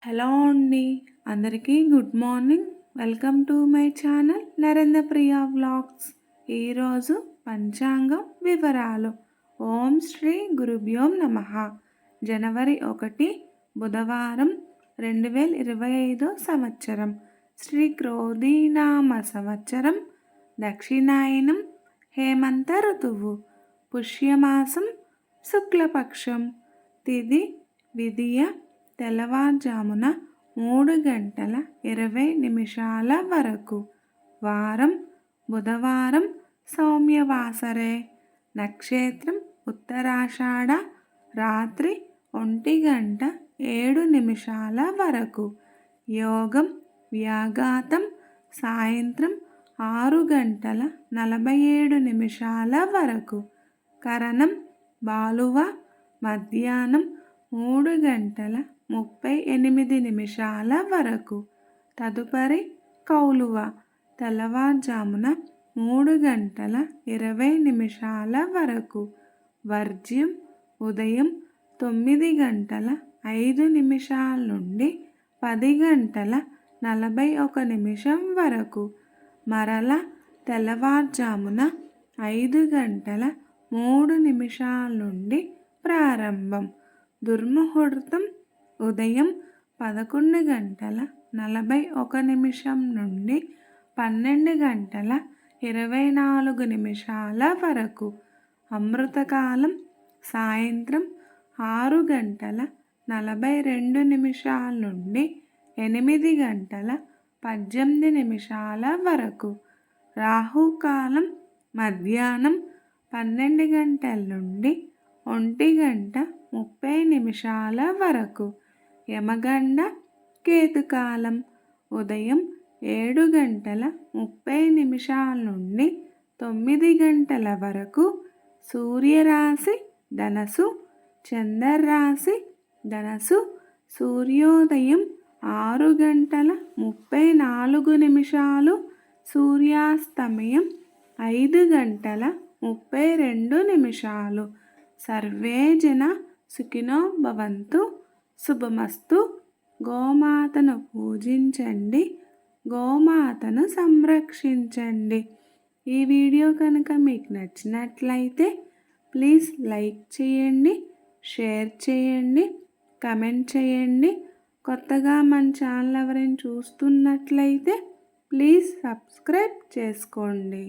Hello అండి. అందరికీ good morning. Welcome to my channel Narendra Priya vlogs. ఈరోజు పంచాంగం వివరాలు. ఓం శ్రీ గురుభ్యోం నమః. జనవరి 1 బుధవారం 2025 సంవత్సరం. శ్రీ క్రోధీనామ సంవత్సరం. దక్షిణాయనం. హేమంత ఋతువు. పుష్యమాసం. శుక్లపక్షం. తిథి విదియ తెల్లవారుజామున 3:20 వరకు. వారం బుధవారం. సౌమ్యవాసరే. నక్షత్రం ఉత్తరాషాఢ. రాత్రి 1:07 వరకు. యోగం వ్యాఘాతం. సాయంత్రం 6:47 వరకు. కరణం బాలువ. మధ్యాహ్నం 3:38 వరకు. తదుపరి కౌలువ. తెల్లవారుజామున 3:20 వరకు. వర్జ్యం ఉదయం 9:05 నుండి 10:41 వరకు. మరల తెల్లవారుజామున 5:03 నుండి ప్రారంభం. దుర్ముహూర్తం ఉదయం 11:41 నుండి 12:24 వరకు. అమృతకాలం సాయంత్రం 6:42 నుండి 8:18 వరకు. రాహుకాలం మధ్యాహ్నం 12 గంటల నుండి 1:30 వరకు. యమగండ కేతుకాలం ఉదయం 7:30 నుండి 9 గంటల వరకు. సూర్యరాశి ధనస్సు. చంద్రరాశి ధనస్సు. సూర్యోదయం 6:34. సూర్యాస్తమయం 5:32. సర్వే జన సుఖినో భవంతు. శుభమస్తు. గోమాతను పూజించండి. గోమాతను సంరక్షించండి. ఈ వీడియో కనుక మీకు నచ్చినట్లయితే ప్లీజ్ లైక్ చేయండి, షేర్ చేయండి, కమెంట్ చేయండి. కొత్తగా మన ఛానల్ ఎవరైనా చూస్తున్నట్లయితే ప్లీజ్ సబ్స్క్రైబ్ చేసుకోండి.